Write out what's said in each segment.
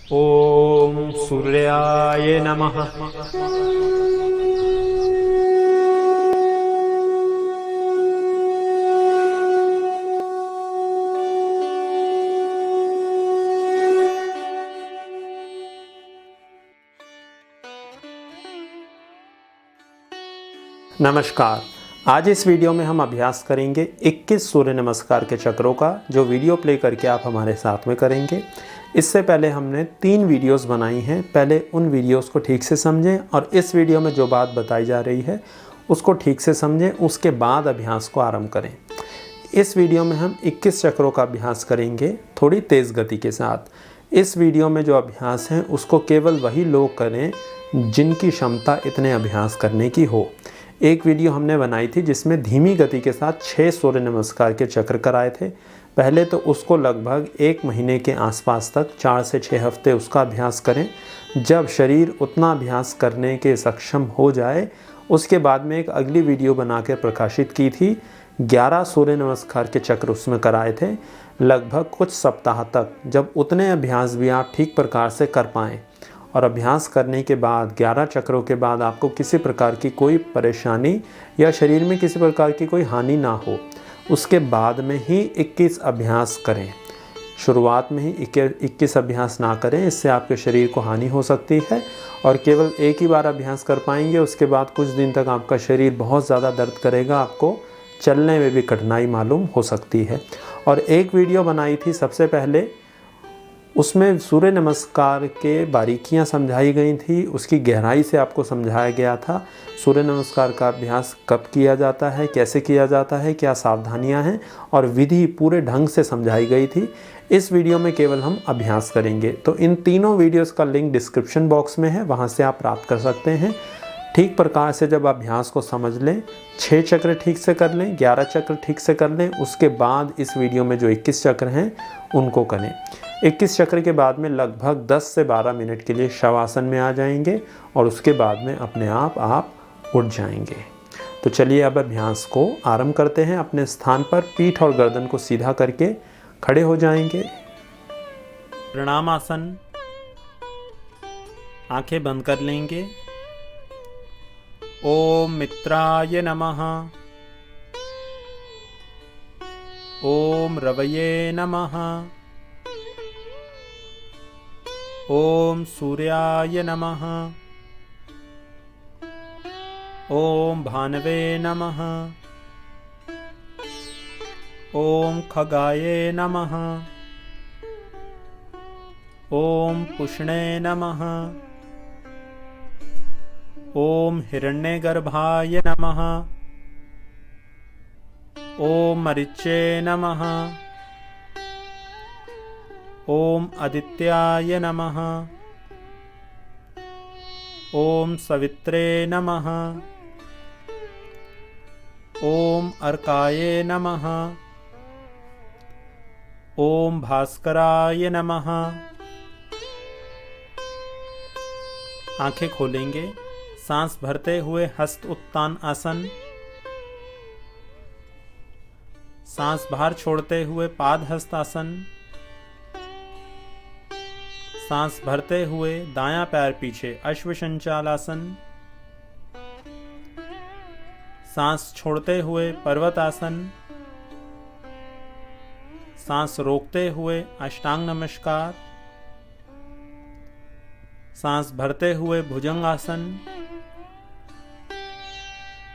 ओम सूर्याय नमः। नमस्कार। आज इस वीडियो में हम अभ्यास करेंगे 21 सूर्य नमस्कार के चक्रों का, जो वीडियो प्ले करके आप हमारे साथ में करेंगे। इससे पहले हमने 3 वीडियोस बनाई हैं। पहले उन वीडियोस को ठीक से समझें और इस वीडियो में जो बात बताई जा रही है उसको ठीक से समझें, उसके बाद अभ्यास को आरंभ करें। इस वीडियो में हम 21 चक्रों का अभ्यास करेंगे थोड़ी तेज़ गति के साथ। इस वीडियो में जो अभ्यास हैं उसको केवल वही लोग करें जिनकी क्षमता इतने अभ्यास करने की हो। एक वीडियो हमने बनाई थी जिसमें धीमी गति के साथ 6 सूर्य नमस्कार के चक्र कराए थे। पहले तो उसको लगभग 1 महीने के आसपास तक 4 से 6 हफ्ते उसका अभ्यास करें। जब शरीर उतना अभ्यास करने के सक्षम हो जाए, उसके बाद में एक अगली वीडियो बना कर प्रकाशित की थी। 11 सूर्य नमस्कार के चक्र उसमें कराए थे लगभग कुछ सप्ताह तक। जब उतने अभ्यास भी आप ठीक प्रकार से कर पाएँ और अभ्यास करने के बाद 11 चक्रों के बाद आपको किसी प्रकार की कोई परेशानी या शरीर में किसी प्रकार की कोई हानि ना हो, उसके बाद में ही 21 अभ्यास करें। शुरुआत में ही 21 अभ्यास ना करें, इससे आपके शरीर को हानि हो सकती है और केवल एक ही बार अभ्यास कर पाएंगे। उसके बाद कुछ दिन तक आपका शरीर बहुत ज़्यादा दर्द करेगा, आपको चलने में भी कठिनाई मालूम हो सकती है। और एक वीडियो बनाई थी सबसे पहले, उसमें सूर्य नमस्कार के बारीकियां समझाई गई थी, उसकी गहराई से आपको समझाया गया था। सूर्य नमस्कार का अभ्यास कब किया जाता है, कैसे किया जाता है, क्या सावधानियां हैं और विधि पूरे ढंग से समझाई गई थी। इस वीडियो में केवल हम अभ्यास करेंगे। तो इन तीनों वीडियोस का लिंक डिस्क्रिप्शन बॉक्स में है, वहां से आप प्राप्त कर सकते हैं। ठीक प्रकार से जब अभ्यास को समझ लें, 6 चक्र ठीक से कर लें, 11 चक्र ठीक से कर लें, उसके बाद इस वीडियो में जो 21 चक्र हैं उनको करें। 21 चक्र के बाद में लगभग 10 से 12 मिनट के लिए शवासन में आ जाएंगे और उसके बाद में अपने आप उठ जाएंगे। तो चलिए अब अभ्यास को आरंभ करते हैं। अपने स्थान पर पीठ और गर्दन को सीधा करके खड़े हो जाएंगे। प्रणाम आसन, आंखें बंद कर लेंगे। ओम मित्राय नमः। ओम रवये नमः। ओम सूर्याय नमः। ओम भानवे नमः। ओम खगाये नमः। ओम पुष्णे नमः। ओम हिरण्यगर्भाय नमः। ओम मरीचे नमः। ओम आदित्याय नमः। ओम सवित्रे नमः। ओम अर्काये नमः। ओम भास्कराय नमः। आंखें खोलेंगे। सांस भरते हुए हस्त उत्तान आसन, सांस बाहर छोड़ते हुए पाद हस्त आसन, सांस भरते हुए दायां पैर पीछे अश्वसंचाल आसन, सांस छोड़ते हुए पर्वत आसन, सांस रोकते हुए अष्टांग नमस्कार, सांस भरते हुए भुजंग आसन,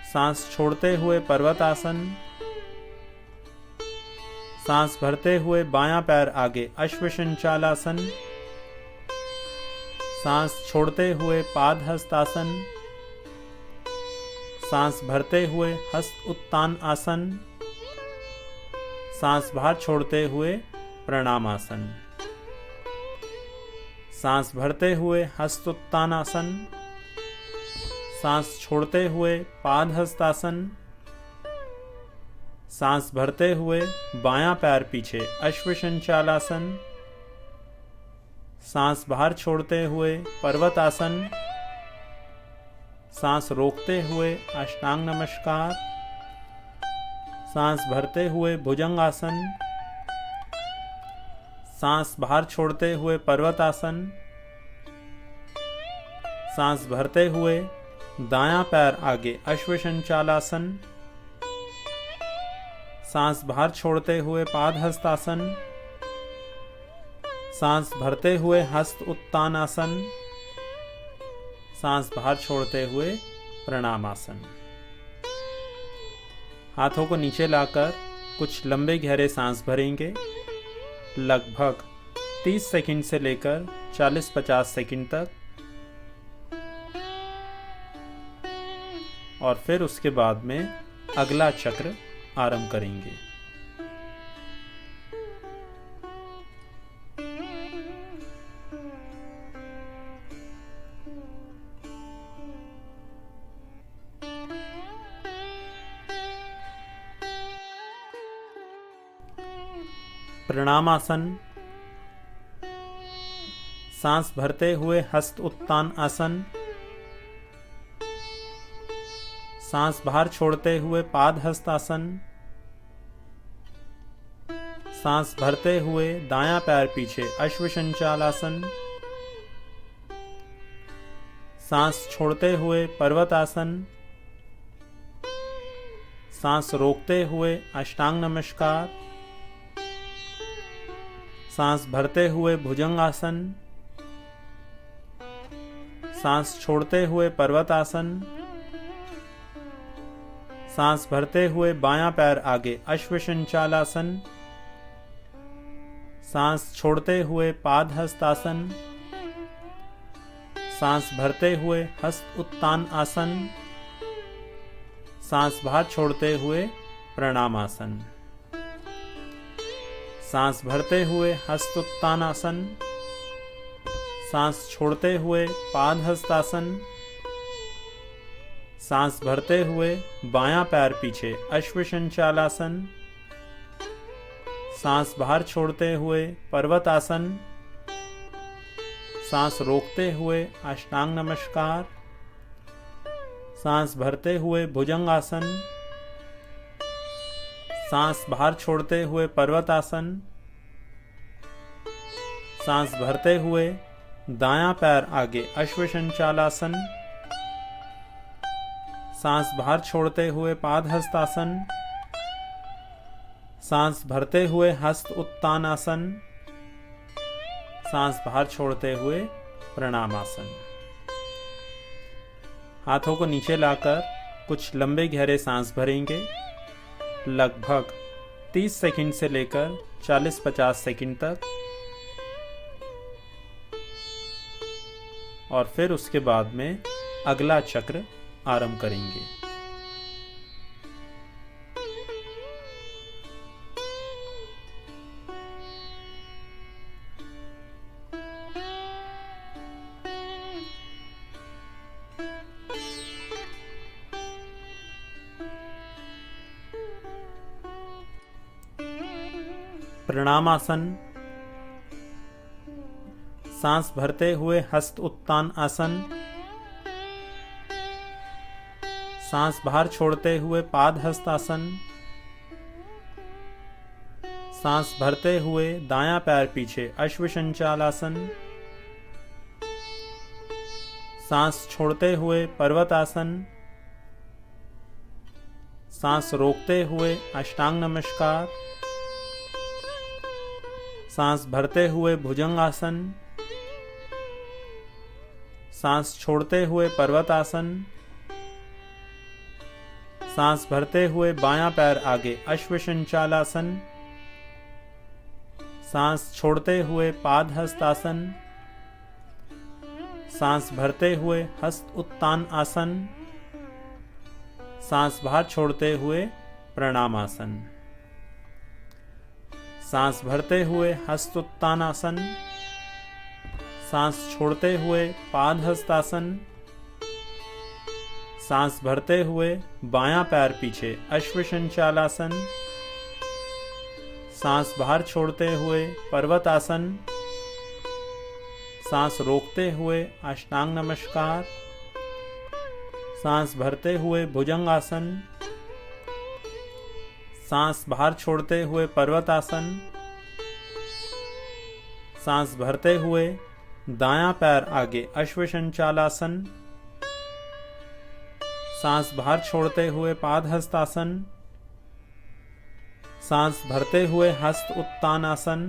सांस छोड़ते हुए पर्वत आसन, सांस भरते हुए बायां पैर आगे अश्वसंचाल आसन, सांस छोड़ते हुए पाद हस्त आसन, सांस भरते हुए हस्त उत्तान आसन, सांस बाहर छोड़ते हुए प्रणाम आसन, सांस भरते हुए हस्त उत्तान आसन, सांस छोड़ते हुए पाद हस्त आसन, सांस भरते हुए बायां पैर पीछे अश्वसंचाल आसन, सांस बाहर छोड़ते हुए पर्वत आसन, सांस रोकते हुए अष्टांग नमस्कार, सांस भरते हुए भुजंग आसन, सांस बाहर छोड़ते हुए पर्वत आसन, सांस भरते हुए दायां पैर आगे अश्वसंचालासन। सांस बाहर छोड़ते हुए पादहस्तासन। सांस भरते हुए हस्त उत्तानासन। सांस बाहर छोड़ते हुए प्रणामासन। हाथों को नीचे लाकर कुछ लंबे गहरे सांस भरेंगे, लगभग 30 सेकंड से लेकर 40-50 सेकंड तक। और फिर उसके बाद में अगला चक्र आरंभ करेंगे। प्रणामासन। सांस भरते हुए हस्त उत्तान आसन। सांस बाहर छोड़ते हुए पादहस्तासन। सांस भरते हुए दायां पैर पीछे अश्वसंचालासन। सांस छोड़ते हुए पर्वतासन। सांस रोकते हुए अष्टांग नमस्कार। सांस भरते हुए भुजंगासन। सांस छोड़ते हुए पर्वतासन। सांस भरते हुए बायां पैर आगे अश्वसंचालासन। सांस छोड़ते हुए पादहस्तासन। सांस भरते हुए हस्त उत्तान आसन। सांस बाहर छोड़ते हुए प्रणामासन। सांस भरते हुए हस्त उत्तानासन। सांस छोड़ते हुए पादहस्तासन। सांस भरते हुए बायां पैर पीछे अश्वसंचालासन। सांस बाहर छोड़ते हुए पर्वतासन। सांस रोकते हुए अष्टांग नमस्कार। सांस भरते हुए भुजंगासन। सांस बाहर छोड़ते हुए पर्वतासन। सांस भरते हुए दायां पैर आगे अश्वसंचालासन। सांस बाहर छोड़ते हुए पादहस्तासन। सांस भरते हुए हस्त उत्तानासन। सांस बाहर छोड़ते हुए प्रणामासन। हाथों को नीचे लाकर कुछ लंबे गहरे सांस भरेंगे, लगभग 30 सेकंड से लेकर 40-50 सेकंड तक। और फिर उसके बाद में अगला चक्र आरंभ करेंगे। प्रणामासन। सांस भरते हुए हस्त उत्तान आसन। सांस बाहर छोड़ते हुए पादहस्तासन। सांस भरते हुए दायां पैर पीछे अश्वसंचालासन। सांस छोड़ते हुए पर्वतासन। सांस रोकते हुए अष्टांग नमस्कार। सांस भरते हुए भुजंगासन। सांस छोड़ते हुए पर्वतासन। सांस भरते हुए बायां पैर आगे अश्वसंचालासन। सांस छोड़ते हुए पादहस्तासन। सांस भरते हुए हस्त उत्तान आसन। सांस बाहर छोड़ते हुए प्रणामासन। सांस भरते हुए हस्त उत्तानासन। सांस छोड़ते हुए पादहस्तासन। सांस भरते हुए बायां पैर पीछे अश्वसंचालासन। सांस बाहर छोड़ते हुए पर्वतासन। सांस रोकते हुए अष्टांग नमस्कार। सांस भरते हुए भुजंगासन। सांस बाहर छोड़ते हुए पर्वतासन। सांस भरते हुए दायां पैर आगे अश्वसंचालासन। सांस बाहर छोड़ते हुए पादहस्तासन। सांस भरते हुए हस्त उत्तानासन।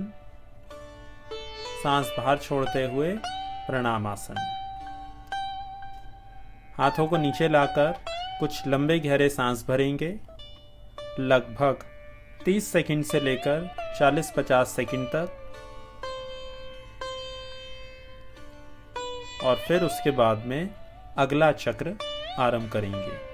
सांस बाहर छोड़ते हुए प्रणामासन। हाथों को नीचे लाकर कुछ लंबे गहरे सांस भरेंगे, लगभग 30 सेकंड से लेकर 40-50 सेकंड तक। और फिर उसके बाद में अगला चक्र आरंभ करेंगे।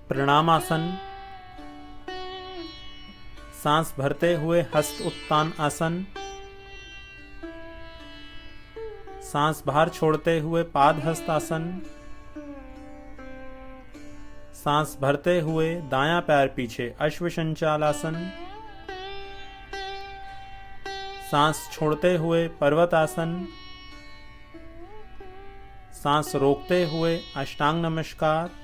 प्रणामासन। सांस भरते हुए हस्त उत्तान आसन। सांस बाहर छोड़ते हुए पादहस्तासन। सांस भरते हुए दायां पैर पीछे अश्वसंचालासन। सांस छोड़ते हुए पर्वतासन। सांस रोकते हुए अष्टांग नमस्कार।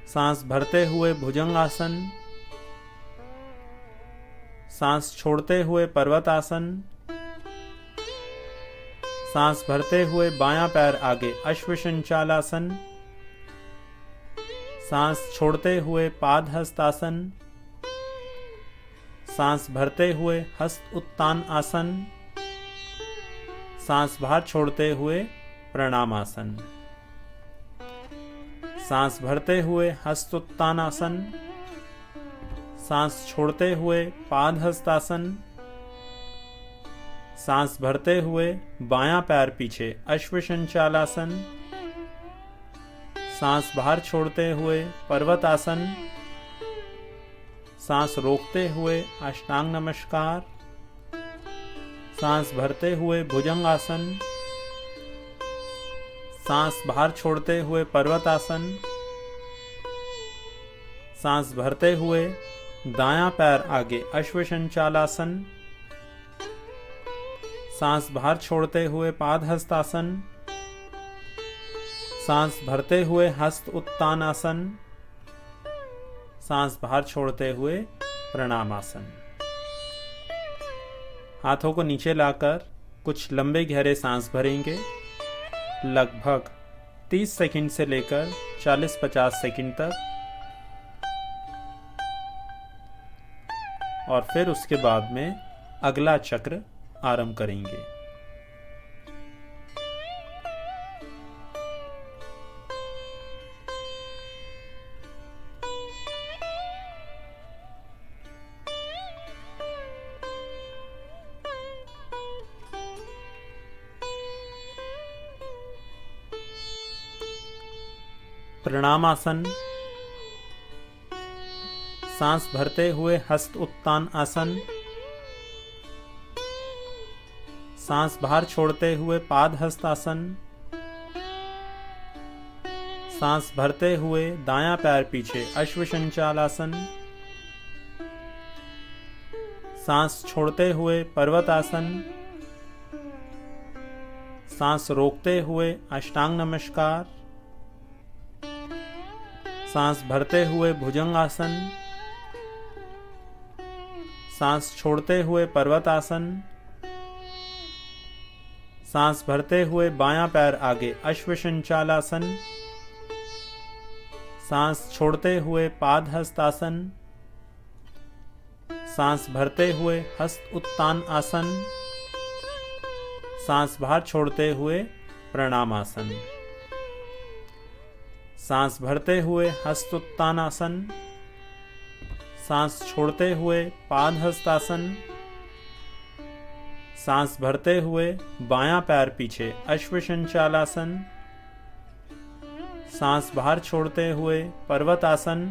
सांस भरते हुए भुजंगासन। सांस छोड़ते हुए पर्वतासन। सांस भरते हुए बायां पैर आगे अश्वसंचालासन। सांस छोड़ते हुए पादहस्तासन। सांस भरते हुए हस्त उत्तान आसन। सांस बाहर छोड़ते हुए प्रणामासन। सांस भरते हुए हस्त उत्तानासन। सांस छोड़ते हुए पादहस्तासन। सांस भरते हुए बायां पैर पीछे अश्वसंचालासन। सांस बाहर छोड़ते हुए पर्वतासन। सांस रोकते हुए अष्टांग नमस्कार। सांस भरते हुए भुजंगासन। सांस बाहर छोड़ते हुए पर्वतासन। सांस भरते हुए दायां पैर आगे अश्वसंचालासन। सांस बाहर छोड़ते हुए पादहस्तासन। सांस भरते हुए हस्त उत्तानासन। सांस बाहर छोड़ते हुए प्रणामासन। हाथों को नीचे लाकर कुछ लंबे गहरे सांस भरेंगे, लगभग 30 सेकंड से लेकर 40-50 सेकंड तक। और फिर उसके बाद में अगला चक्र आरंभ करेंगे। प्रणामासन। सांस भरते हुए हस्त उत्तान आसन। सांस बाहर छोड़ते हुए पादहस्तासन। सांस भरते हुए दायां पैर पीछे अश्वसंचालासन। सांस छोड़ते हुए पर्वतासन। सांस रोकते हुए अष्टांग नमस्कार। सांस भरते हुए भुजंगासन। सांस छोड़ते हुए पर्वतासन। सांस भरते हुए बायां पैर आगे अश्वसंचालासन। सांस छोड़ते हुए पादहस्तासन। सांस भरते हुए हस्त उत्तान आसन। सांस बाहर छोड़ते हुए प्रणामासन। सांस भरते हुए हस्त उत्तानासन। सांस छोड़ते हुए पादहस्तासन। सांस भरते हुए बायां पैर पीछे अश्वसंचालासन। सांस बाहर छोड़ते हुए पर्वतासन।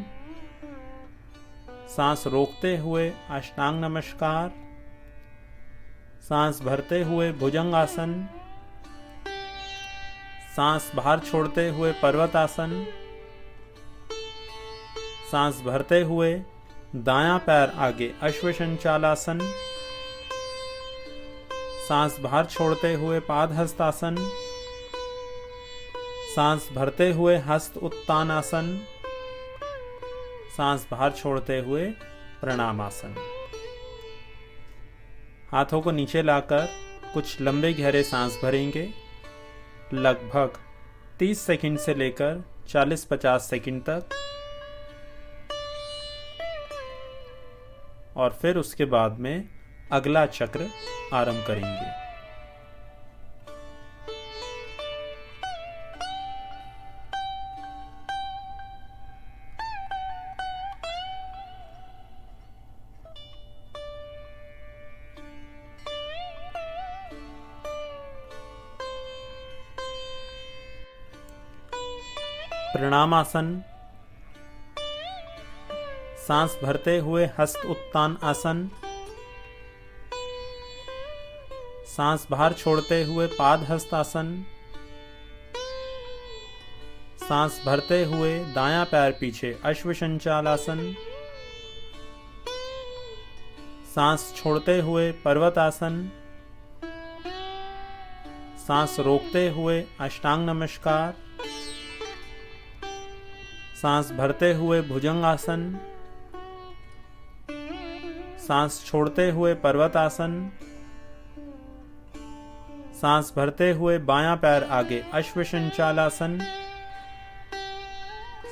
सांस रोकते हुए अष्टांग नमस्कार। सांस भरते हुए भुजंगासन। सांस बाहर छोड़ते हुए पर्वतासन। सांस भरते हुए दायां पैर आगे अश्वसंचालासन। सांस बाहर छोड़ते हुए पाद हस्तासन। सांस भरते हुए हस्त उत्तानासन। सांस बाहर छोड़ते हुए प्रणामासन। हाथों को नीचे लाकर कुछ लंबे गहरे सांस भरेंगे, लगभग 30 सेकंड से लेकर 40-50 सेकंड तक। और फिर उसके बाद में अगला चक्र आरंभ करेंगे। प्रणामासन। सांस भरते हुए हस्त उत्तान आसन। सांस बाहर छोड़ते हुए पाद हस्तासन। सांस भरते हुए दायां पैर पीछे अश्वसंचालासन। सांस छोड़ते हुए पर्वतासन। सांस रोकते हुए अष्टांग नमस्कार। सांस भरते हुए भुजंगासन। सांस छोड़ते हुए पर्वतासन। सांस भरते हुए बायां पैर आगे अश्वसंचालासन।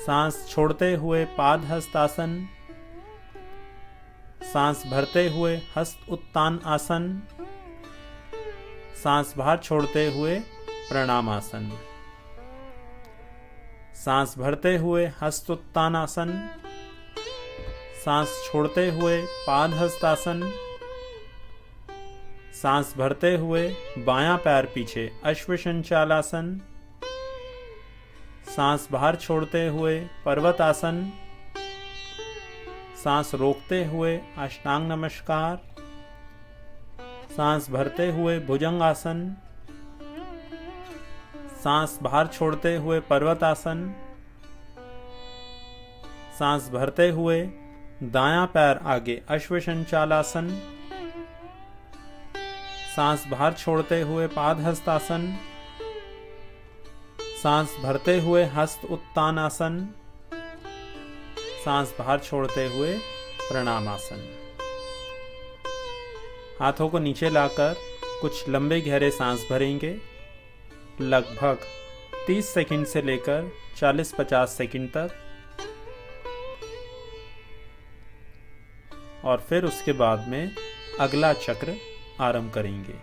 सांस छोड़ते हुए पाद हस्तासन। सांस भरते हुए हस्त उत्तान आसन। सांस बाहर छोड़ते हुए प्रणामासन। सांस भरते हुए हस्त उत्तानासन। सांस छोड़ते हुए पाद हस्तासन। सांस भरते हुए बायां पैर पीछे अश्वसंचालासन। सांस बाहर छोड़ते हुए पर्वतासन। सांस रोकते हुए अष्टांग नमस्कार। सांस भरते हुए भुजंगासन। सांस बाहर छोड़ते हुए पर्वतासन। सांस भरते हुए दायां पैर आगे अश्वसंचालासन। सांस बाहर छोड़ते हुए पाद हस्तासन। सांस भरते हुए हस्त उत्तानासन। सांस बाहर छोड़ते हुए प्रणामासन। हाथों को नीचे लाकर कुछ लंबे गहरे सांस भरेंगे, लगभग 30 सेकंड से लेकर 40-50 सेकंड तक। और फिर उसके बाद में अगला चक्र आरंभ करेंगे।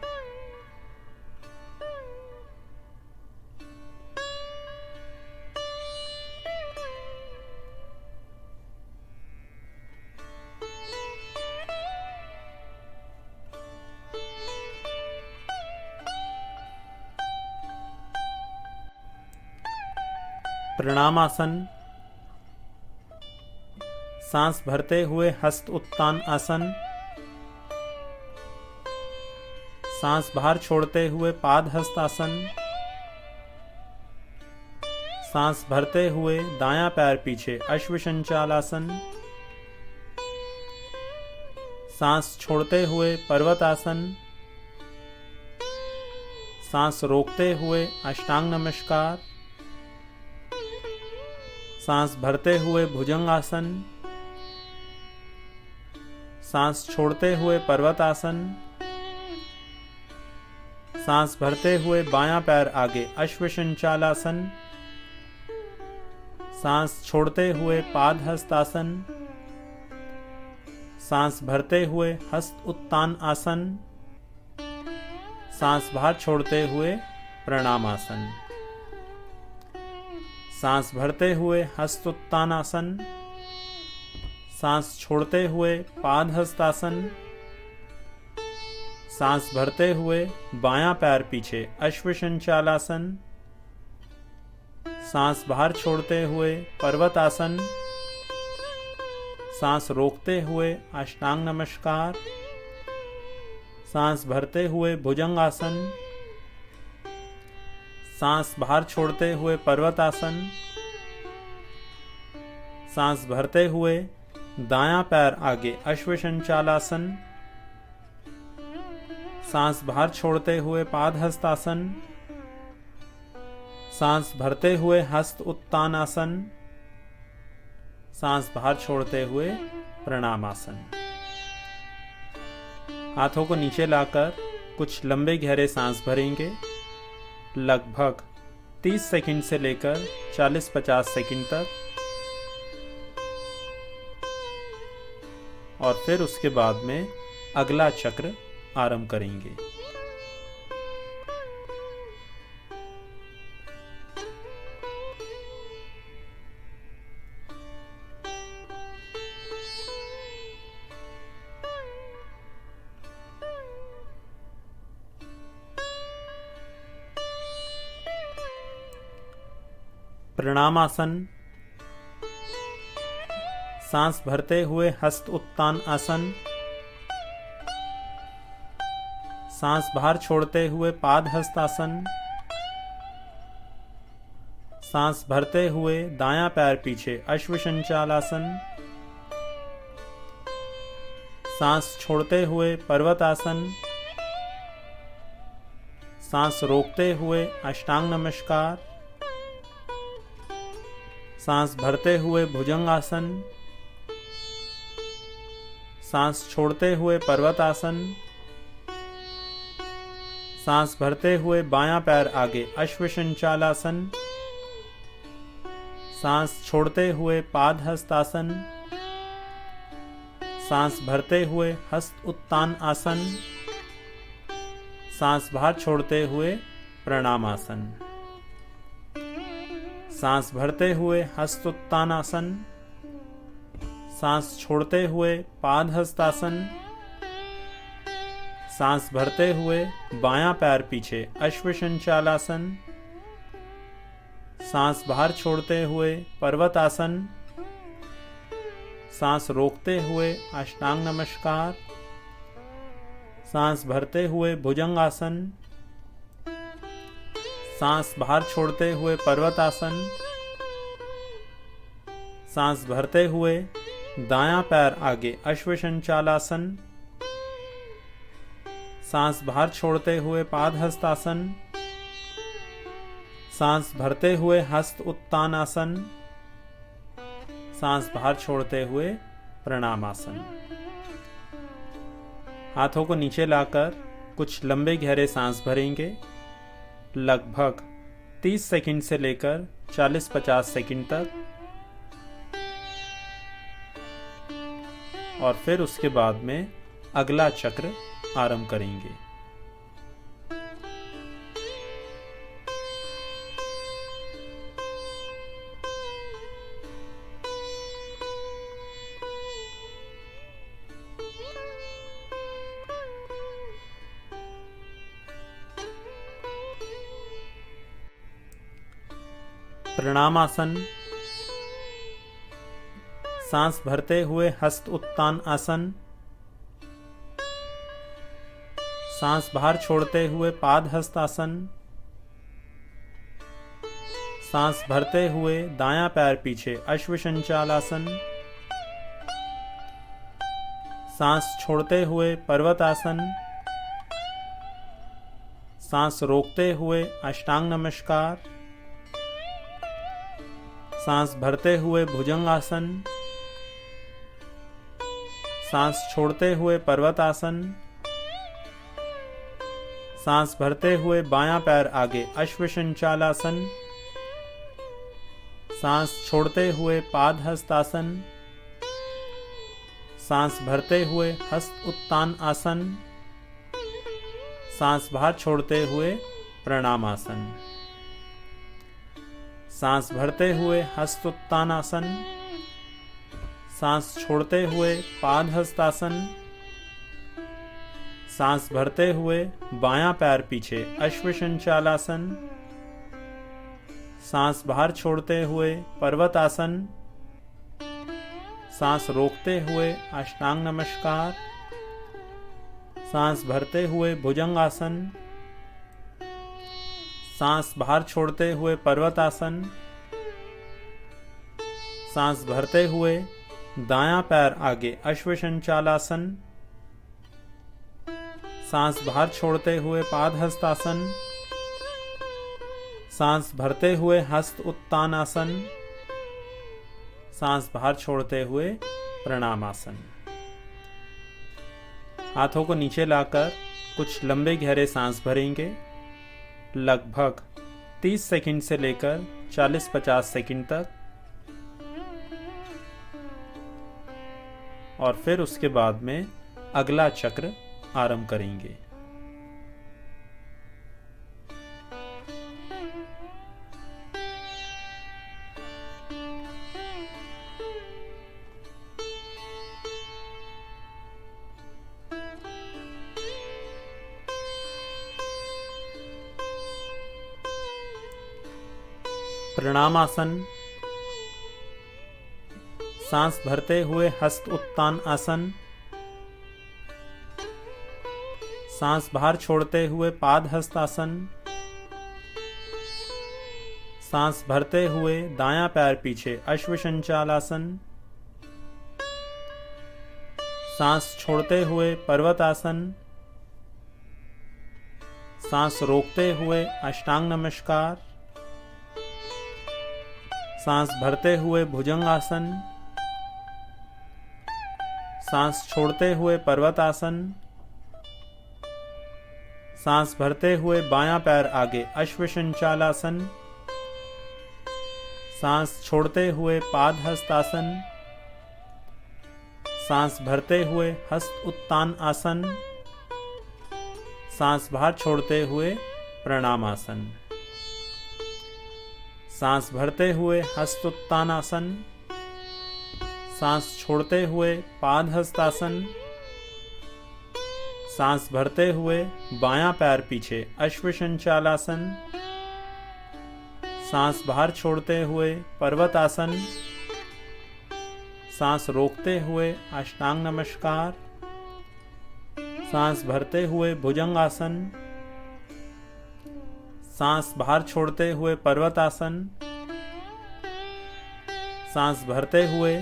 प्रणामासन। सांस भरते हुए हस्त उत्तान आसन। सांस बाहर छोड़ते हुए पाद हस्तासन। सांस भरते हुए दायां पैर पीछे अश्वसंचालासन। सांस छोड़ते हुए पर्वतासन। सांस रोकते हुए अष्टांग नमस्कार। सांस भरते हुए भुजंगासन। सांस छोड़ते हुए पर्वतासन। सांस भरते हुए बायां पैर आगे अश्वसंचालासन। सांस छोड़ते हुए पाद हस्तासन। सांस भरते हुए हस्त उत्तान आसन। सांस बाहर छोड़ते हुए प्रणामासन। सांस भरते हुए हस्त उत्तानासन। सांस छोड़ते हुए पाद हस्तासन। सांस भरते हुए बायां पैर पीछे अश्वसंचालासन। सांस बाहर छोड़ते हुए पर्वतासन। सांस रोकते हुए अष्टांग नमस्कार। सांस भरते हुए भुजंगासन। सांस बाहर छोड़ते हुए पर्वतासन। सांस भरते हुए दायां पैर आगे अश्वसंचालासन। सांस बाहर छोड़ते हुए पाद हस्तासन। सांस भरते हुए हस्त उत्तानासन। सांस बाहर छोड़ते हुए प्रणामासन। हाथों को नीचे लाकर कुछ लंबे गहरे सांस भरेंगे, लगभग 30 सेकंड से लेकर 40-50 सेकंड तक। और फिर उसके बाद में अगला चक्र आरंभ करेंगे। प्रणामासन। सांस भरते हुए हस्त उत्तान आसन। सांस बाहर छोड़ते हुए पाद हस्तासन। सांस भरते हुए दायां पैर पीछे अश्वसंचालासन। सांस छोड़ते हुए पर्वतासन। सांस रोकते हुए अष्टांग नमस्कार। सांस भरते हुए भुजंगासन। सांस छोड़ते हुए पर्वतासन। सांस भरते हुए बायां पैर आगे अश्वसंचालासन। सांस छोड़ते हुए पाद हस्तासन। सांस भरते हुए हस्त उत्तान आसन। सांस बाहर छोड़ते हुए प्रणामासन। सांस भरते हुए हस्त उत्तानासन। सांस छोड़ते हुए पाद हस्तासन। सांस भरते हुए बायां पैर पीछे अश्वसंचालासन। सांस बाहर छोड़ते हुए पर्वतासन। सांस रोकते हुए अष्टांग नमस्कार। सांस भरते हुए भुजंगासन। सांस बाहर छोड़ते हुए पर्वतासन। सांस भरते हुए दायां पैर आगे अश्वसंचालासन। सांस बाहर छोड़ते हुए पाद हस्तासन। सांस भरते हुए हस्त उत्तानासन। सांस बाहर छोड़ते हुए प्रणामासन। हाथों को नीचे लाकर कुछ लंबे गहरे सांस भरेंगे, लगभग 30 सेकंड से लेकर 40-50 सेकंड तक। और फिर उसके बाद में अगला चक्र आरंभ करेंगे। प्रणामासन। सांस भरते हुए हस्त उत्तान आसन। सांस बाहर छोड़ते हुए पाद हस्तासन। सांस भरते हुए दायां पैर पीछे अश्वसंचालासन। सांस छोड़ते हुए पर्वतासन। सांस रोकते हुए अष्टांग नमस्कार। सांस भरते हुए भुजंगासन। सांस छोड़ते हुए पर्वतासन। सांस भरते हुए बायां पैर आगे अश्वसंचालासन। सांस छोड़ते हुए पाद हस्तासन। सांस भरते हुए हस्त उत्तान आसन। सांस बाहर छोड़ते हुए प्रणामासन। सांस भरते हुए हस्त उत्तानासन। सांस छोड़ते हुए पाद हस्तासन। सांस भरते हुए बायां पैर पीछे अश्वसंचालासन। सांस बाहर छोड़ते हुए पर्वतासन। सांस रोकते हुए अष्टांग नमस्कार। सांस भरते हुए भुजंगासन। सांस बाहर छोड़ते हुए पर्वतासन। सांस भरते हुए दायां पैर आगे अश्वसंचालासन। सांस बाहर छोड़ते हुए पाद हस्तासन। सांस भरते हुए हस्त उत्तानासन। सांस बाहर छोड़ते हुए प्रणामासन। हाथों को नीचे लाकर कुछ लंबे गहरे सांस भरेंगे, लगभग 30 सेकंड से लेकर 40-50 सेकंड तक। और फिर उसके बाद में अगला चक्र आरंभ करेंगे। प्रणामासन। सांस भरते हुए हस्त उत्तान आसन। सांस बाहर छोड़ते हुए पाद हस्तासन। सांस भरते हुए दायां पैर पीछे अश्वसंचालासन। सांस छोड़ते हुए पर्वतासन। सांस रोकते हुए अष्टांग नमस्कार। सांस भरते हुए भुजंगासन। सांस छोड़ते हुए पर्वतासन। सांस भरते हुए बायां पैर आगे अश्वसंचालासन। सांस छोड़ते हुए पाद हस्तासन। सांस भरते हुए हस्त उत्तान आसन। सांस बाहर छोड़ते हुए प्रणामासन। सांस भरते हुए हस्त उत्तानासन। सांस छोड़ते हुए पाद हस्तासन। सांस भरते हुए बायां पैर पीछे अश्वसंचालासन। सांस बाहर छोड़ते हुए पर्वतासन। सांस रोकते हुए अष्टांग नमस्कार। सांस भरते हुए भुजंगासन। सांस बाहर छोड़ते हुए पर्वतासन। सांस भरते हुए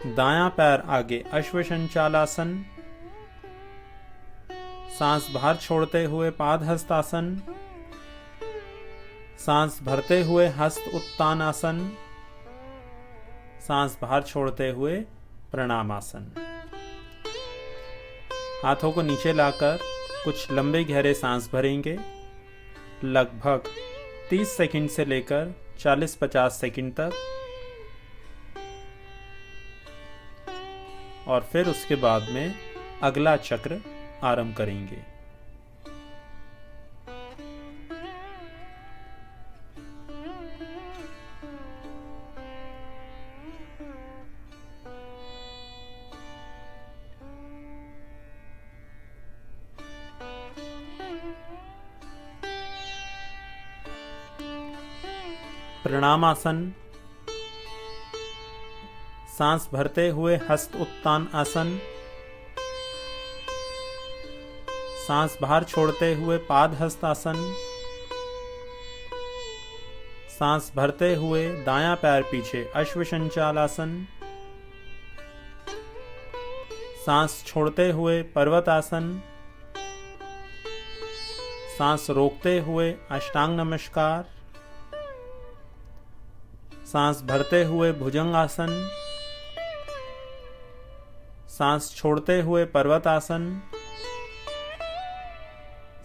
दायां पैर आगे अश्वसंचालासन। सांस बाहर छोड़ते हुए पाद हस्तासन। सांस भरते हुए हस्त उत्तानासन। सांस बाहर छोड़ते हुए प्रणामासन। हाथों को नीचे लाकर कुछ लंबे गहरे सांस भरेंगे, लगभग 30 सेकंड से लेकर 40-50 सेकंड तक। और फिर उसके बाद में अगला चक्र आरंभ करेंगे। प्रणामासन। सांस भरते हुए हस्त उत्तान आसन। सांस बाहर छोड़ते हुए पाद हस्तासन। सांस भरते हुए दायां पैर पीछे अश्वसंचालासन। सांस छोड़ते हुए पर्वतासन। सांस रोकते हुए अष्टांग नमस्कार। सांस भरते हुए भुजंगासन। सांस छोड़ते हुए पर्वतासन।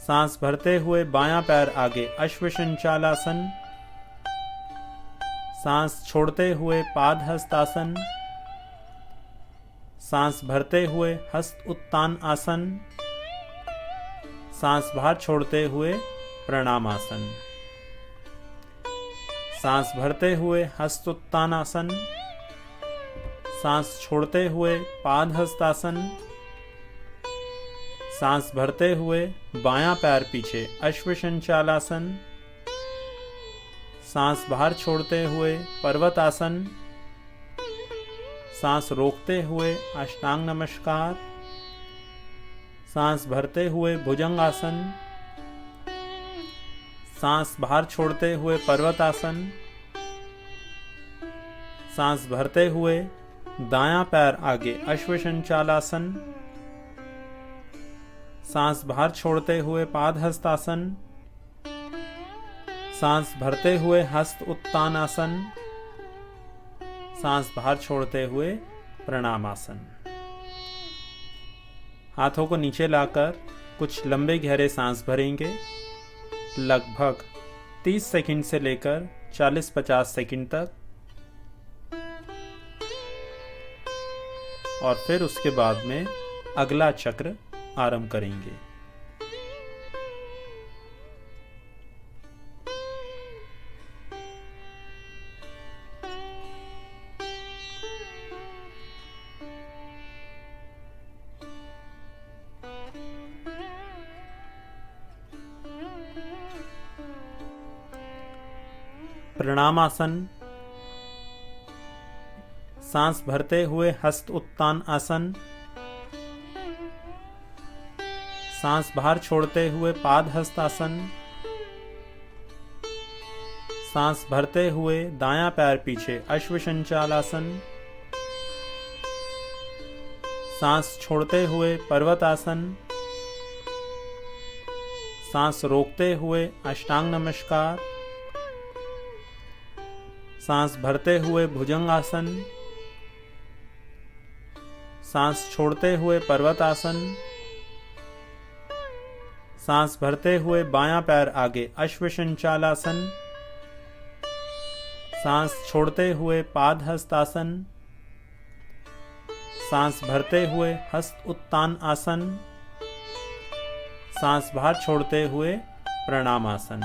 सांस भरते हुए बायां पैर आगे अश्वसंचालासन। सांस छोड़ते हुए पाद हस्तासन। सांस भरते हुए हस्त उत्तान आसन। सांस बाहर छोड़ते हुए प्रणामासन। सांस भरते हुए हस्त उत्तानासन। सांस छोड़ते हुए पाद हस्तासन। सांस भरते हुए बायां पैर पीछे अश्वसंचालासन। सांस बाहर छोड़ते हुए पर्वतासन। सांस रोकते हुए अष्टांग नमस्कार। सांस भरते हुए भुजंगासन। सांस बाहर छोड़ते हुए पर्वतासन। सांस भरते हुए दायां पैर आगे अश्वसंचालासन। सांस बाहर छोड़ते हुए पाद हस्तासन। सांस भरते हुए हस्त उत्तानासन। सांस बाहर छोड़ते हुए प्रणामासन। हाथों को नीचे लाकर कुछ लंबे गहरे सांस भरेंगे, लगभग 30 सेकंड से लेकर 40-50 सेकंड तक। और फिर उसके बाद में अगला चक्र आरंभ करेंगे। प्रणामासन। सांस भरते हुए हस्त उत्तान आसन। सांस बाहर छोड़ते हुए पाद हस्तासन। सांस भरते हुए दायां पैर पीछे अश्वसंचालासन। सांस छोड़ते हुए पर्वतासन। सांस रोकते हुए अष्टांग नमस्कार। सांस भरते हुए भुजंगासन। सांस छोड़ते हुए पर्वतासन। सांस भरते हुए बायां पैर आगे अश्वसंचालासन। सांस छोड़ते हुए पाद हस्तासन। सांस भरते हुए हस्त उत्तान आसन। सांस बाहर छोड़ते हुए प्रणामासन।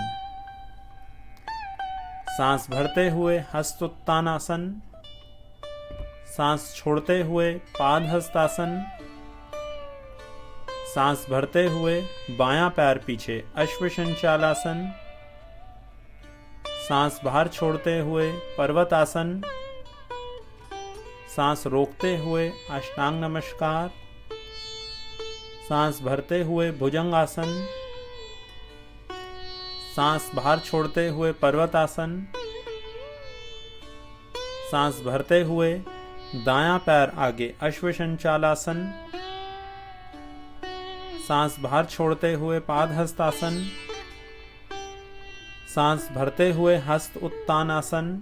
सांस भरते हुए हस्त उत्तानासन। सांस छोड़ते हुए पाद हस्तासन। सांस भरते हुए बायां पैर पीछे अश्वसंचालासन। सांस बाहर छोड़ते हुए पर्वतासन। सांस रोकते हुए अष्टांग नमस्कार। सांस भरते हुए भुजंगासन। सांस बाहर छोड़ते हुए पर्वतासन। सांस भरते हुए दायां पैर आगे अश्वसंचालासन। सांस बाहर छोड़ते हुए पाद हस्तासन। सांस भरते हुए हस्त उत्तानासन।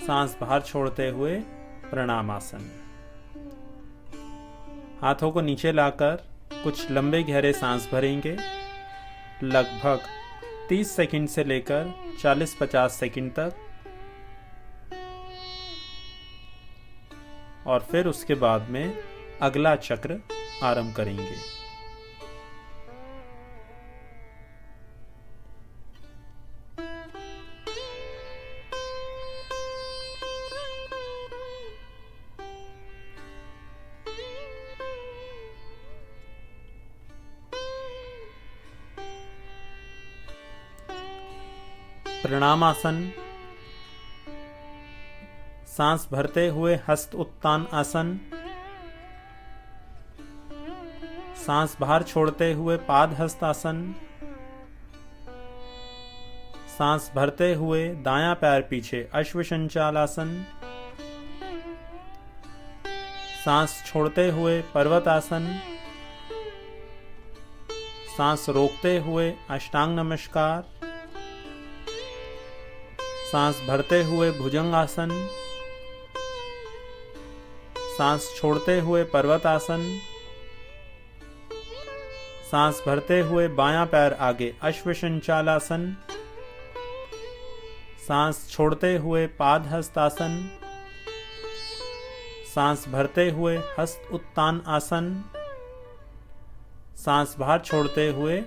सांस बाहर छोड़ते हुए प्रणामासन। हाथों को नीचे लाकर कुछ लंबे गहरे सांस भरेंगे, लगभग 30 सेकंड से लेकर 40-50 सेकंड तक। और फिर उसके बाद में अगला चक्र आरंभ करेंगे। प्रणामासन। सांस भरते हुए हस्त उत्तान आसन। सांस बाहर छोड़ते हुए पाद हस्तासन। सांस भरते हुए दायां पैर पीछे अश्वसंचालासन। सांस छोड़ते हुए पर्वतासन। सांस रोकते हुए अष्टांग नमस्कार। सांस भरते हुए भुजंगासन। सांस छोड़ते हुए पर्वतासन। सांस भरते हुए बायां पैर आगे अश्वसंचालासन। सांस छोड़ते हुए पाद हस्तासन। सांस भरते हुए हस्त उत्तान आसन। सांस बाहर छोड़ते हुए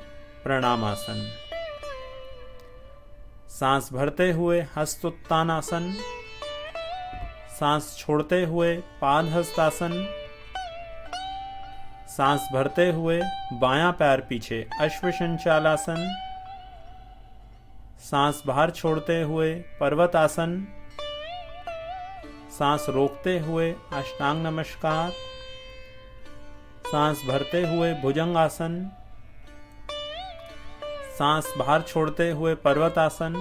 प्रणामासन। सांस भरते हुए हस्त उत्तानासन। सांस छोड़ते हुए पाद हस्तासन। सांस भरते हुए बायां पैर पीछे अश्वसंचालासन। सांस बाहर छोड़ते हुए पर्वतासन। सांस रोकते हुए अष्टांग नमस्कार। सांस भरते हुए भुजंगासन। सांस बाहर छोड़ते हुए पर्वतासन।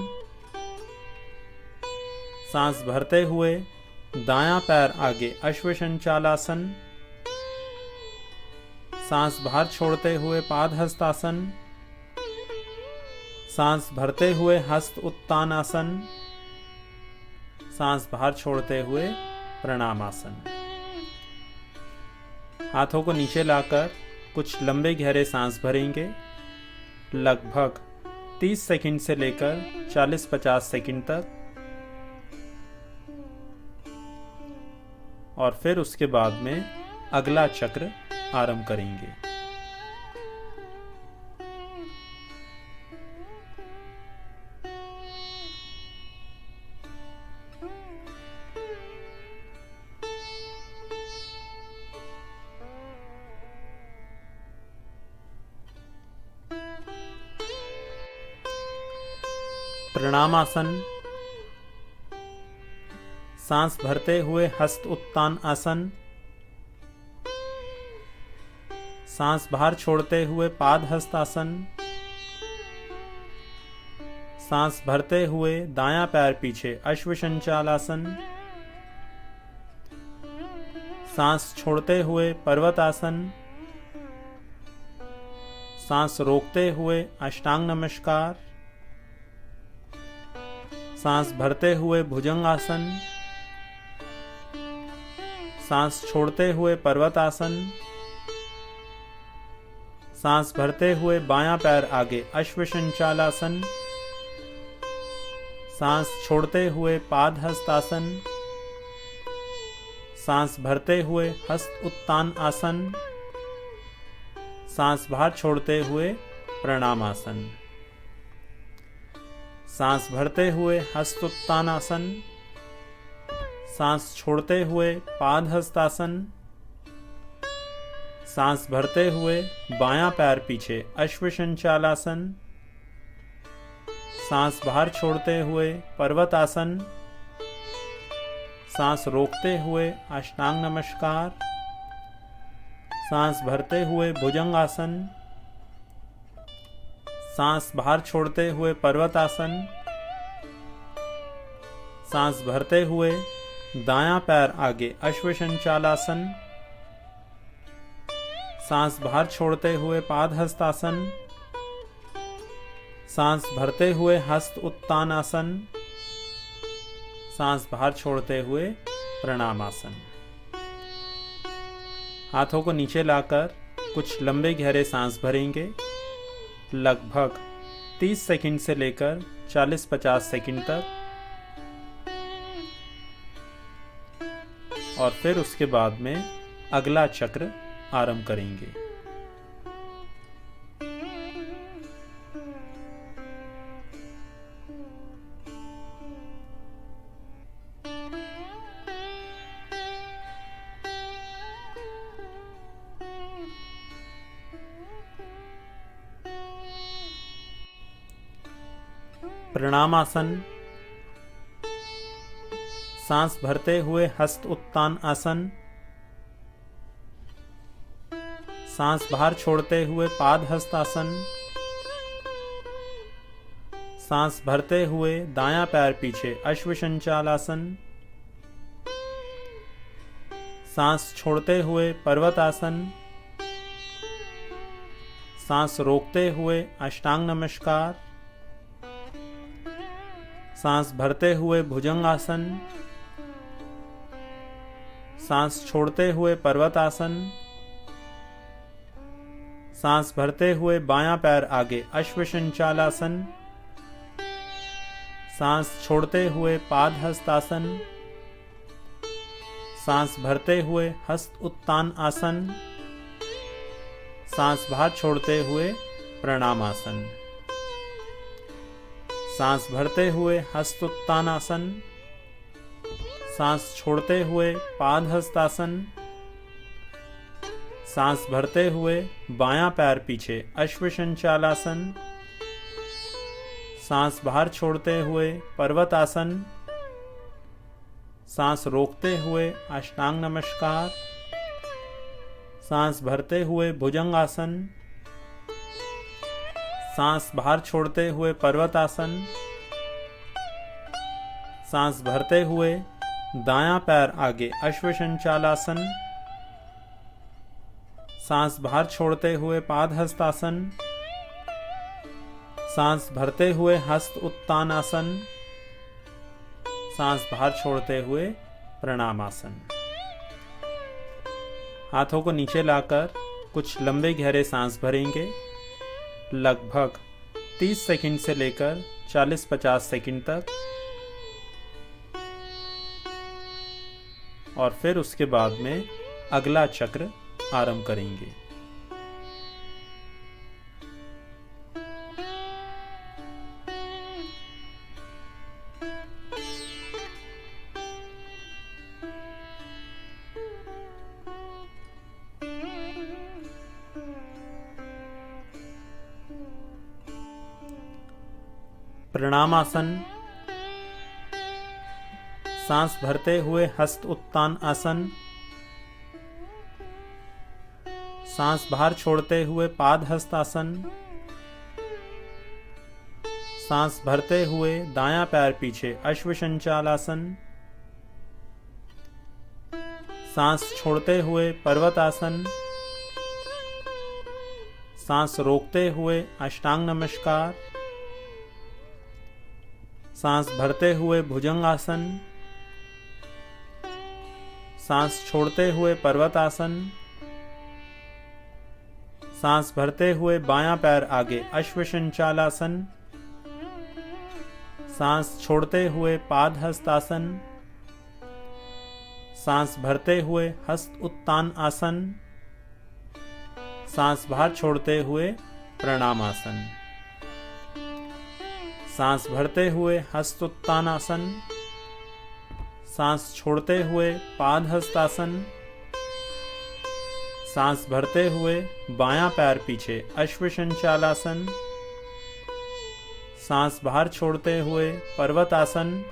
सांस भरते हुए दायां पैर आगे अश्वसंचालासन, सांस बाहर छोड़ते हुए पाद हस्तासन, सांस भरते हुए हस्त उत्तानासन, सांस बाहर छोड़ते हुए प्रणामासन। हाथों को नीचे लाकर कुछ लंबे गहरे सांस भरेंगे, लगभग 30 सेकंड से लेकर 40-50 सेकंड तक, और फिर उसके बाद में अगला चक्र आरंभ करेंगे। प्रणामासन, सांस भरते हुए हस्त उत्तान आसन, सांस बाहर छोड़ते हुए पाद हस्तासन, सांस भरते हुए दायां पैर पीछे अश्वसंचालासन, सांस छोड़ते हुए पर्वतासन, सांस रोकते हुए अष्टांग नमस्कार, सांस भरते हुए भुजंगासन, सांस छोड़ते हुए पर्वतासन, सांस भरते हुए बायां पैर आगे अश्वसंचालासन, सांस छोड़ते हुए पाद हस्तासन, सांस भरते हुए हस्त उत्तान आसन, सांस बाहर छोड़ते हुए प्रणामासन, सांस भरते हुए हस्त उत्तान आसन, सांस छोड़ते हुए पाद हस्तासन, सांस भरते हुए बायां पैर पीछे अश्वसंचालासन, सांस बाहर छोड़ते हुए पर्वतासन, सांस रोकते हुए अष्टांग नमस्कार, सांस भरते हुए भुजंगासन, सांस बाहर छोड़ते हुए पर्वतासन, सांस भरते हुए दायां पैर आगे अश्वसंचालासन, सांस बाहर छोड़ते हुए पाद हस्तासन, सांस भरते हुए हस्त उत्तानासन, सांस बाहर छोड़ते हुए प्रणामासन। हाथों को नीचे लाकर कुछ लंबे गहरे सांस भरेंगे, लगभग 30 सेकंड से लेकर 40-50 सेकंड तक, और फिर उसके बाद में अगला चक्र आरंभ करेंगे। प्रणामासन, सांस भरते हुए हस्त उत्तान आसन, सांस बाहर छोड़ते हुए पाद हस्तासन, सांस भरते हुए दायां पैर पीछे अश्वसंचालासन, सांस छोड़ते हुए पर्वतासन, सांस रोकते हुए अष्टांग नमस्कार, सांस भरते हुए भुजंगासन, सांस छोड़ते हुए पर्वतासन, सांस भरते हुए बायां पैर आगे अश्वसंचालासन, सांस छोड़ते हुए पाद हस्तासन, सांस भरते हुए हस्त उत्तान आसन, सांस बाहर छोड़ते हुए प्रणामासन, सांस भरते हुए हस्त उत्तान आसन, सांस छोड़ते हुए पाद हस्तासन, सांस भरते हुए बायां पैर पीछे अश्वसंचालासन, सांस बाहर छोड़ते हुए पर्वतासन, सांस रोकते हुए अष्टांग नमस्कार, सांस भरते हुए भुजंगासन, सांस बाहर छोड़ते हुए पर्वतासन, सांस भरते हुए दायां पैर आगे अश्वसंचालासन। सांस बाहर छोड़ते हुए पादहस्तासन। सांस भरते हुए हस्त उत्तानासन। सांस बाहर छोड़ते हुए प्रणामासन। हाथों को नीचे लाकर कुछ लंबे गहरे सांस भरेंगे, लगभग 30 सेकंड से लेकर 40-50 सेकंड तक। और फिर उसके बाद में अगला चक्र आरंभ करेंगे। प्रणामासन। सांस भरते हुए हस्त उत्तान आसन। सांस बाहर छोड़ते हुए पादहस्तासन। सांस भरते हुए दायां पैर पीछे अश्वसंचालासन। सांस छोड़ते हुए पर्वतासन। सांस रोकते हुए अष्टांग नमस्कार। सांस भरते हुए भुजंगासन। सांस छोड़ते हुए पर्वतासन। सांस भरते हुए बायां पैर आगे अश्वसंचालासन। सांस छोड़ते हुए पादहस्तासन। सांस भरते हुए हस्त उत्तान आसन। सांस बाहर छोड़ते हुए प्रणामासन। सांस भरते हुए हस्त उत्तान आसन। सांस छोड़ते हुए पादहस्तासन। सांस भरते हुए बायां पैर पीछे अश्वसंचालासन। सांस बाहर छोड़ते हुए पर्वतासन।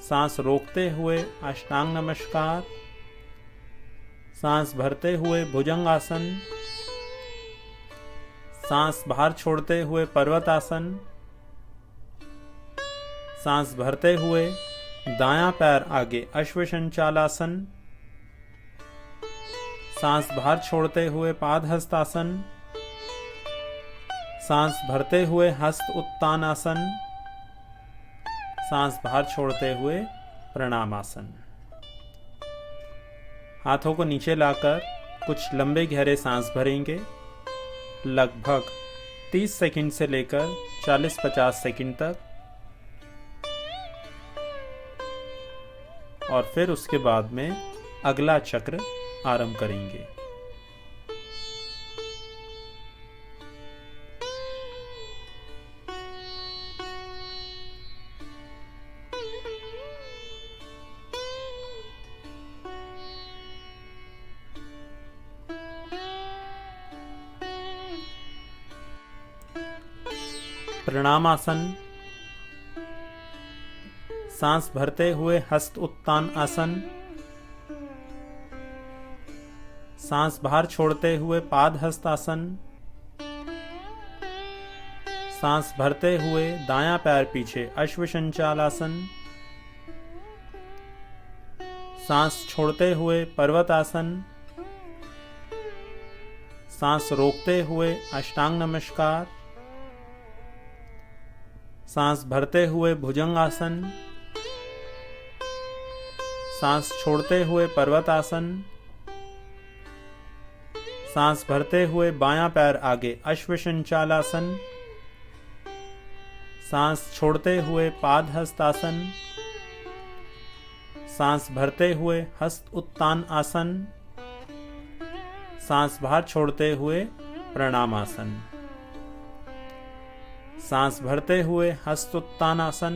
सांस रोकते हुए अष्टांग नमस्कार। सांस भरते हुए भुजंगासन। सांस बाहर छोड़ते हुए पर्वतासन। सांस भरते हुए दायां पैर आगे अश्वसंचालासन। सांस बाहर छोड़ते हुए पादहस्तासन। सांस भरते हुए हस्त उत्तानासन। सांस बाहर छोड़ते हुए प्रणामासन। हाथों को नीचे लाकर कुछ लंबे गहरे सांस भरेंगे, लगभग 30 सेकंड से लेकर 40-50 सेकंड तक। और फिर उसके बाद में अगला चक्र आरंभ करेंगे। प्रणामासन। सांस भरते हुए हस्त उत्तान आसन। सांस बाहर छोड़ते हुए पादहस्तासन। सांस भरते हुए दायां पैर पीछे अश्वसंचालासन। सांस छोड़ते हुए पर्वतासन। सांस रोकते हुए अष्टांग नमस्कार। सांस भरते हुए भुजंगासन। सांस छोड़ते हुए पर्वतासन। सांस भरते हुए बायां पैर आगे अश्वसंचालासन। सांस छोड़ते हुए पादहस्तासन। सांस भरते हुए हस्त उत्तान आसन। सांस बाहर छोड़ते हुए प्रणामासन। सांस भरते हुए हस्त उत्तान आसन।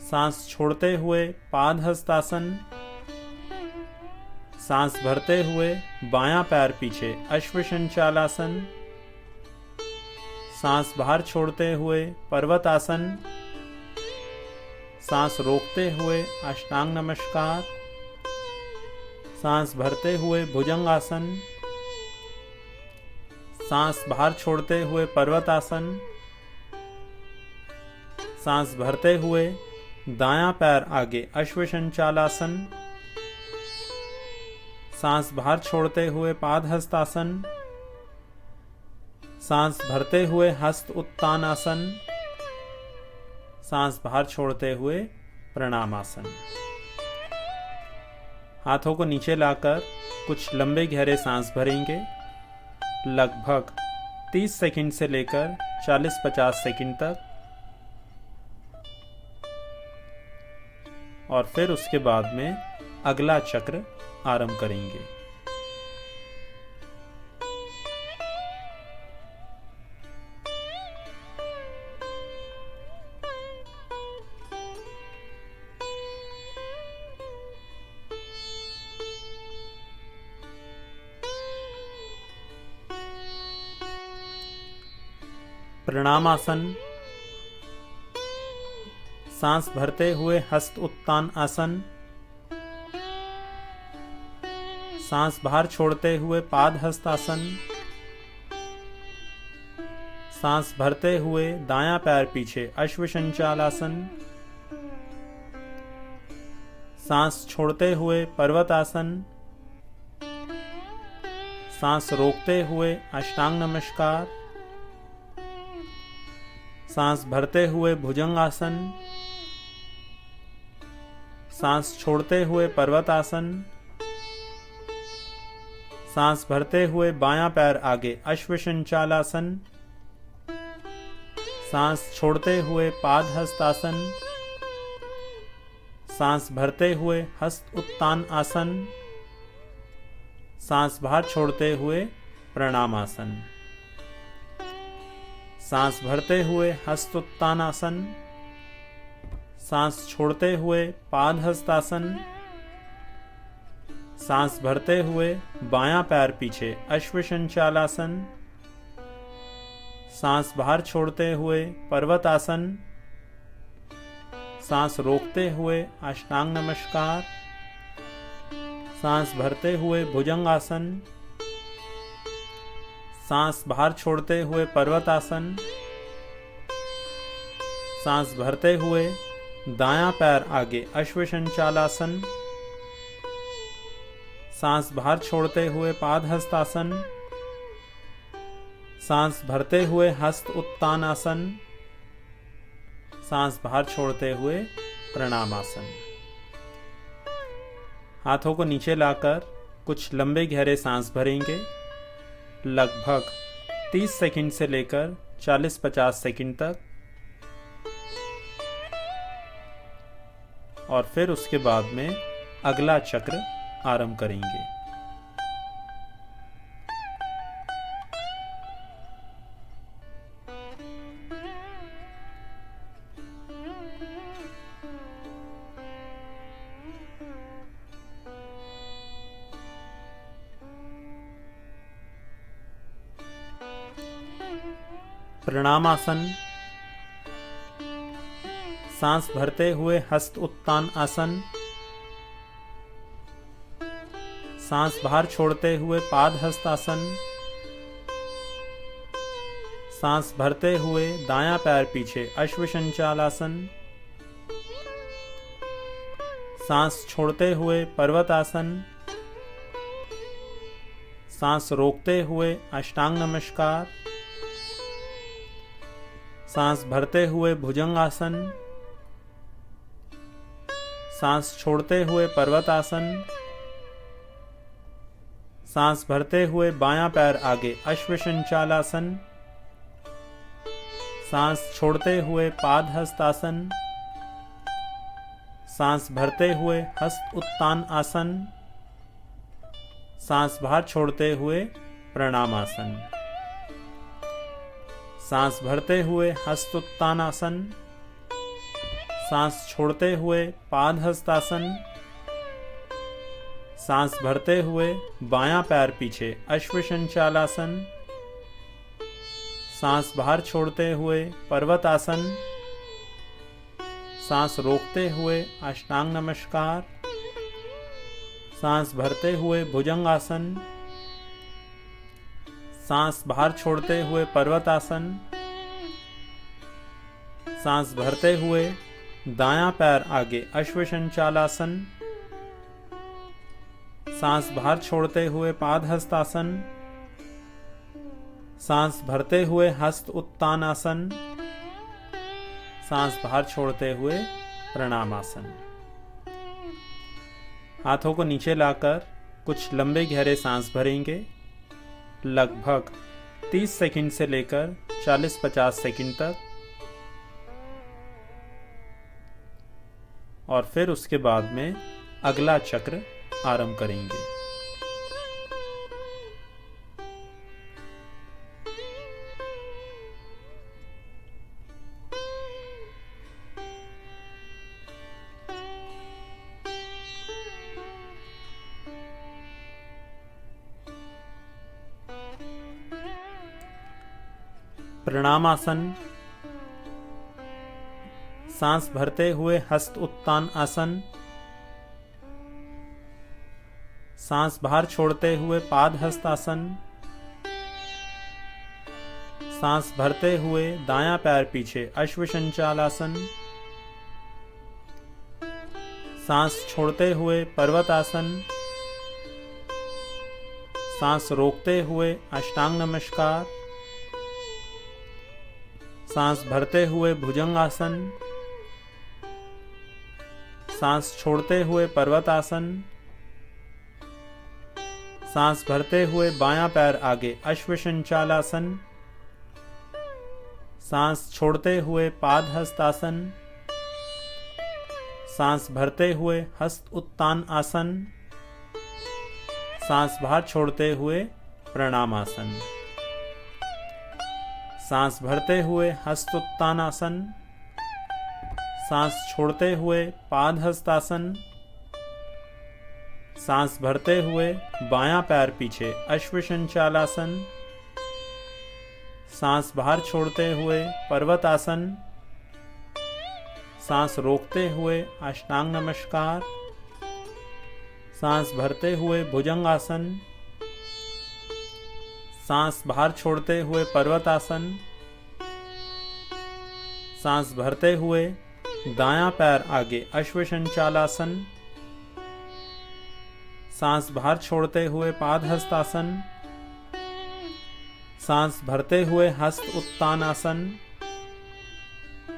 सांस छोड़ते हुए पादहस्तासन। सांस भरते हुए बायां पैर पीछे अश्वसंचालासन। सांस बाहर छोड़ते हुए पर्वतासन। सांस रोकते हुए अष्टांग नमस्कार। सांस भरते हुए भुजंगासन। सांस बाहर छोड़ते हुए पर्वतासन। सांस भरते हुए दायां पैर आगे अश्वसंचालासन। सांस बाहर छोड़ते हुए पादहस्तासन। सांस भरते हुए हस्त उत्तानासन। सांस बाहर छोड़ते हुए प्रणामासन। हाथों को नीचे लाकर कुछ लंबे गहरे सांस भरेंगे, लगभग 30 सेकंड से लेकर 40-50 सेकंड तक। और फिर उसके बाद में अगला चक्र आरंभ करेंगे। प्रणामासन। सांस भरते हुए हस्त उत्तान आसन। सांस बाहर छोड़ते हुए पादहस्तासन। सांस भरते हुए दायां पैर पीछे अश्वसंचालासन। सांस छोड़ते हुए पर्वतासन। सांस रोकते हुए अष्टांग नमस्कार। सांस भरते हुए भुजंगासन। सांस छोड़ते हुए पर्वतासन। सांस भरते हुए बायां पैर आगे अश्वसंचालासन। सांस छोड़ते हुए पादहस्तासन। सांस भरते हुए हस्त उत्तान आसन। सांस बाहर छोड़ते हुए प्रणामासन। सांस भरते हुए हस्त उत्तानासन। सांस छोड़ते हुए पादहस्तासन। सांस भरते हुए बायां पैर पीछे अश्वसंचालासन। सांस बाहर छोड़ते हुए पर्वतासन। सांस रोकते हुए अष्टांग नमस्कार। सांस भरते हुए भुजंगासन। सांस बाहर छोड़ते हुए पर्वतासन। सांस भरते हुए दायां पैर आगे अश्वसंचालासन। सांस बाहर छोड़ते हुए पादहस्तासन। सांस भरते हुए हस्त उत्तानासन। सांस बाहर छोड़ते हुए प्रणामासन। हाथों को नीचे लाकर कुछ लंबे गहरे सांस भरेंगे, लगभग 30 सेकंड से लेकर 40-50 सेकंड तक। और फिर उसके बाद में अगला चक्र आरंभ करेंगे। प्रणामासन। सांस भरते हुए हस्त उत्तान आसन। सांस बाहर छोड़ते हुए पादहस्तासन। सांस भरते हुए दायां पैर पीछे अश्वसंचालासन। सांस छोड़ते हुए पर्वतासन। सांस रोकते हुए अष्टांग नमस्कार। सांस भरते हुए भुजंगासन। सांस छोड़ते हुए पर्वतासन। सांस भरते हुए बायां पैर आगे अश्वसंचालासन। सांस छोड़ते हुए पादहस्तासन। सांस भरते हुए हस्त उत्तान आसन। सांस बाहर छोड़ते हुए प्रणामासन। सांस भरते हुए हस्त उत्तानासन। सांस छोड़ते हुए पादहस्तासन। सांस भरते हुए बायां पैर पीछे अश्वसंचालासन। सांस बाहर छोड़ते हुए पर्वतासन। सांस रोकते हुए अष्टांग नमस्कार। सांस भरते हुए भुजंगासन। सांस बाहर छोड़ते हुए पर्वतासन। सांस भरते हुए दायां पैर आगे अश्वसंचालासन। सांस बाहर छोड़ते हुए पादहस्तासन। सांस भरते हुए हस्त उत्तानासन। सांस बाहर छोड़ते हुए प्रणामासन। हाथों को नीचे लाकर कुछ लंबे गहरे सांस भरेंगे, लगभग 30 सेकंड से लेकर 40-50 सेकंड तक। और फिर उसके बाद में अगला चक्र आरंभ करेंगे। प्रणामासन। सांस भरते हुए हस्त उत्तान आसन। सांस बाहर छोड़ते हुए पादहस्तासन। सांस भरते हुए दायां पैर पीछे अश्वसंचालासन। सांस छोड़ते हुए पर्वतासन। सांस रोकते हुए अष्टांग नमस्कार। सांस भरते हुए भुजंगासन। सांस छोड़ते हुए पर्वतासन। सांस भरते हुए बायां पैर आगे अश्वसंचालासन। सांस छोड़ते हुए पादहस्तासन। सांस भरते हुए हस्त उत्तान आसन। सांस बाहर छोड़ते हुए प्रणामासन। सांस भरते हुए हस्त उत्तानासन। सांस छोड़ते हुए पादहस्तासन। सांस भरते हुए बायां पैर पीछे अश्वसंचालासन। सांस बाहर छोड़ते हुए पर्वतासन। सांस रोकते हुए अष्टांग नमस्कार। सांस भरते हुए भुजंगासन। सांस बाहर छोड़ते हुए पर्वतासन। सांस भरते हुए दायां पैर आगे अश्वसंचालासन। सांस बाहर छोड़ते हुए पादहस्तासन। सांस भरते हुए हस्त उत्तानासन।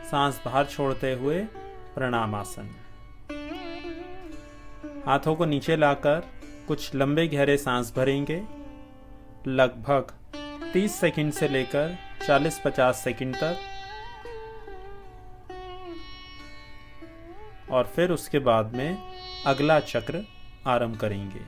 सांस बाहर छोड़ते हुए प्रणामासन। हाथों को नीचे लाकर कुछ लंबे गहरे सांस भरेंगे, लगभग 30 सेकंड से लेकर 40-50 सेकंड तक। और फिर उसके बाद में अगला चक्र आरंभ करेंगे।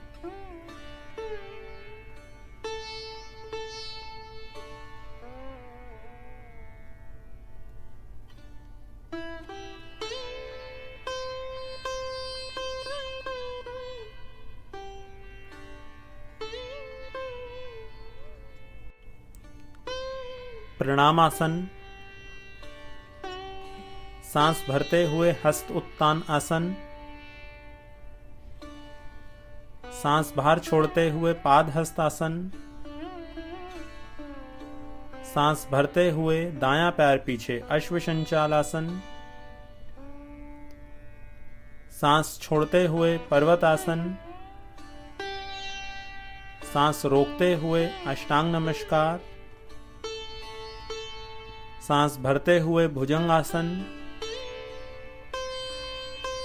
प्रणामासन। सांस भरते हुए हस्त उत्तान आसन। सांस बाहर छोड़ते हुए पादहस्तासन। सांस भरते हुए दायां पैर पीछे अश्वसंचालासन। सांस छोड़ते हुए पर्वतासन। सांस रोकते हुए अष्टांग नमस्कार। सांस भरते हुए भुजंगासन।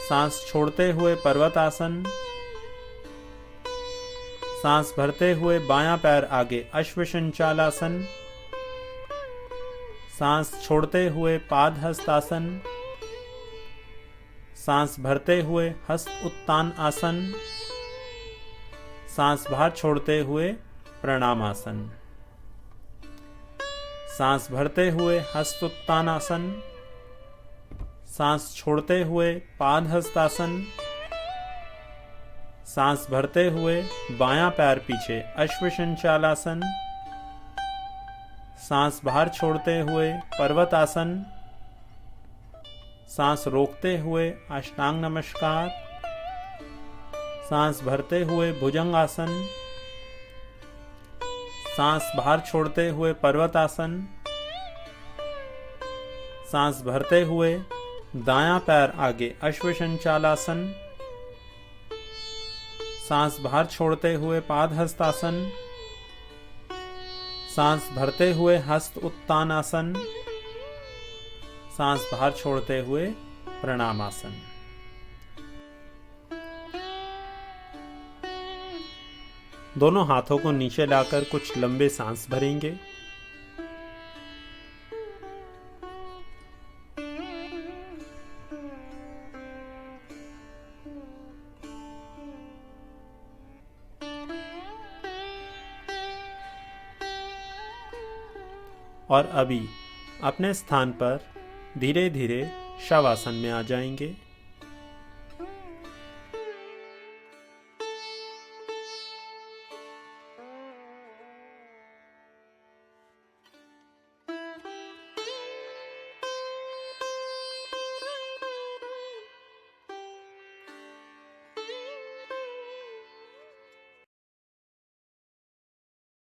सांस छोड़ते हुए पर्वतासन। सांस भरते हुए बायां पैर आगे अश्वसंचालासन। सांस छोड़ते हुए पादहस्तासन। सांस भरते हुए हस्त उत्तान आसन। सांस बाहर छोड़ते हुए प्रणामासन। सांस भरते हुए हस्त उत्तानासन। सांस छोड़ते हुए पादहस्तासन। सांस भरते हुए बायां पैर पीछे अश्वसंचालासन। सांस बाहर छोड़ते हुए पर्वतासन। सांस रोकते हुए अष्टांग नमस्कार। सांस भरते हुए भुजंगासन। सांस बाहर छोड़ते हुए पर्वतासन। सांस भरते हुए दायां पैर आगे अश्वसंचालासन, सांस बाहर छोड़ते हुए पादहस्तासन, सांस भरते हुए हस्त उत्तानासन, सांस बाहर छोड़ते हुए प्रणामासन। दोनों हाथों को नीचे लाकर कुछ लंबे सांस भरेंगे। और अभी अपने स्थान पर धीरे धीरे शवासन में आ जाएंगे।